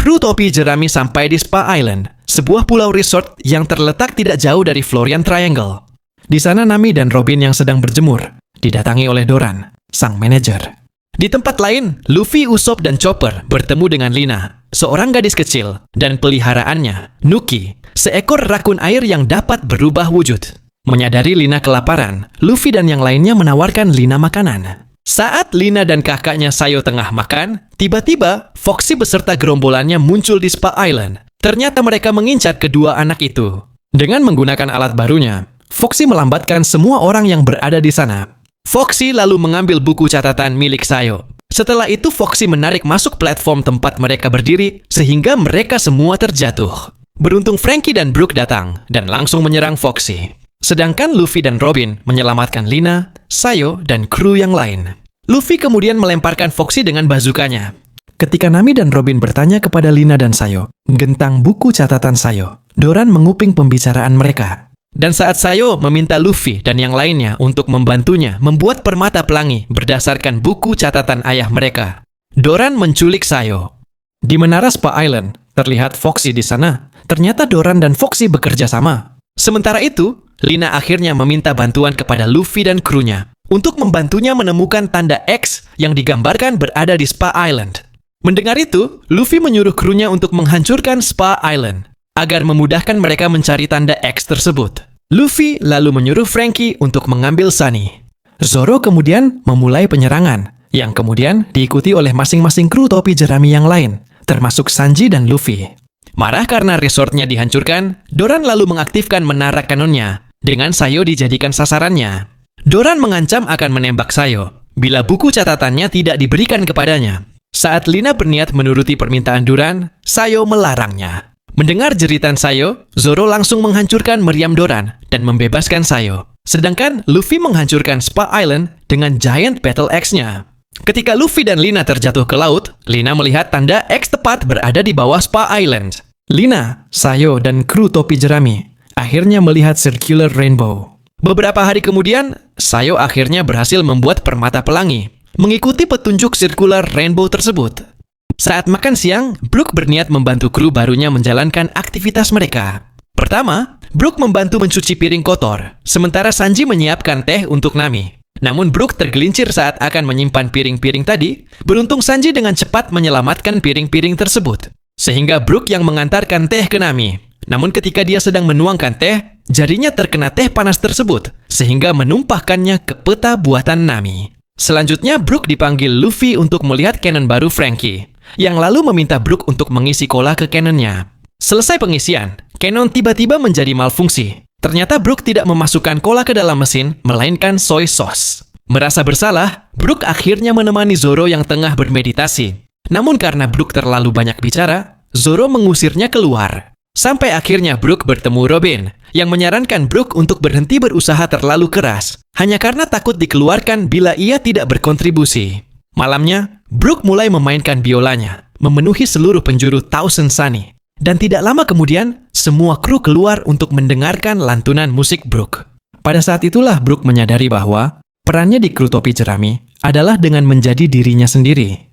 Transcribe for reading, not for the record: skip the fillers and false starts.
kru topi jerami sampai di Spa Island, sebuah pulau resort yang terletak tidak jauh dari Florian Triangle. Di sana Nami dan Robin yang sedang berjemur, didatangi oleh Doran, sang manajer. Di tempat lain, Luffy, Usopp, dan Chopper bertemu dengan Lina, seorang gadis kecil, dan peliharaannya, Nuki, seekor rakun air yang dapat berubah wujud. Menyadari Lina kelaparan, Luffy dan yang lainnya menawarkan Lina makanan. Saat Lina dan kakaknya Sayo tengah makan, tiba-tiba Foxy beserta gerombolannya muncul di Spa Island. Ternyata mereka mengincar kedua anak itu. Dengan menggunakan alat barunya, Foxy melambatkan semua orang yang berada di sana. Foxy lalu mengambil buku catatan milik Sayo. Setelah itu Foxy menarik masuk platform tempat mereka berdiri sehingga mereka semua terjatuh. Beruntung Franky dan Brook datang dan langsung menyerang Foxy. Sedangkan Luffy dan Robin menyelamatkan Lina, Sayo, dan kru yang lain. Luffy kemudian melemparkan Foxy dengan bazukanya. Ketika Nami dan Robin bertanya kepada Lina dan Sayo, tentang buku catatan Sayo, Doran menguping pembicaraan mereka. Dan saat Sayo meminta Luffy dan yang lainnya untuk membantunya membuat permata pelangi berdasarkan buku catatan ayah mereka, Doran menculik Sayo. Di menara Spa Island, terlihat Foxy di sana. Ternyata Doran dan Foxy bekerja sama. Sementara itu, Lina akhirnya meminta bantuan kepada Luffy dan krunya untuk membantunya menemukan tanda X yang digambarkan berada di Spa Island. Mendengar itu, Luffy menyuruh krunya untuk menghancurkan Spa Island agar memudahkan mereka mencari tanda X tersebut. Luffy lalu menyuruh Franky untuk mengambil Sunny. Zoro kemudian memulai penyerangan, yang kemudian diikuti oleh masing-masing kru topi jerami yang lain, termasuk Sanji dan Luffy. Marah karena resortnya dihancurkan, Doran lalu mengaktifkan menara kanonnya, dengan Sayo dijadikan sasarannya. Doran mengancam akan menembak Sayo, bila buku catatannya tidak diberikan kepadanya. Saat Lina berniat menuruti permintaan Doran, Sayo melarangnya. Mendengar jeritan Sayo, Zoro langsung menghancurkan meriam Doran dan membebaskan Sayo. Sedangkan Luffy menghancurkan Spa Island dengan Giant Battle Axe-nya. Ketika Luffy dan Lina terjatuh ke laut, Lina melihat tanda X tepat berada di bawah Spa Island. Lina, Sayo, dan kru topi jerami akhirnya melihat Circular Rainbow. Beberapa hari kemudian, Sayo akhirnya berhasil membuat permata pelangi, mengikuti petunjuk Circular Rainbow tersebut. Saat makan siang, Brook berniat membantu kru barunya menjalankan aktivitas mereka. Pertama, Brook membantu mencuci piring kotor, sementara Sanji menyiapkan teh untuk Nami. Namun Brook tergelincir saat akan menyimpan piring-piring tadi. Beruntung Sanji dengan cepat menyelamatkan piring-piring tersebut, sehingga Brook yang mengantarkan teh ke Nami. Namun ketika dia sedang menuangkan teh, jarinya terkena teh panas tersebut, sehingga menumpahkannya ke peta buatan Nami. Selanjutnya, Brook dipanggil Luffy untuk melihat cannon baru Franky, yang lalu meminta Brook untuk mengisi cola ke cannonnya. Selesai pengisian, cannon tiba-tiba menjadi malfungsi. Ternyata Brook tidak memasukkan cola ke dalam mesin, melainkan soy sauce. Merasa bersalah, Brook akhirnya menemani Zoro yang tengah bermeditasi. Namun karena Brook terlalu banyak bicara, Zoro mengusirnya keluar. Sampai akhirnya Brook bertemu Robin, yang menyarankan Brook untuk berhenti berusaha terlalu keras, hanya karena takut dikeluarkan bila ia tidak berkontribusi. Malamnya, Brook mulai memainkan biolanya, memenuhi seluruh penjuru Thousand Sunny. Dan tidak lama kemudian, semua kru keluar untuk mendengarkan lantunan musik Brook. Pada saat itulah Brook menyadari bahwa perannya di kru topi jerami adalah dengan menjadi dirinya sendiri.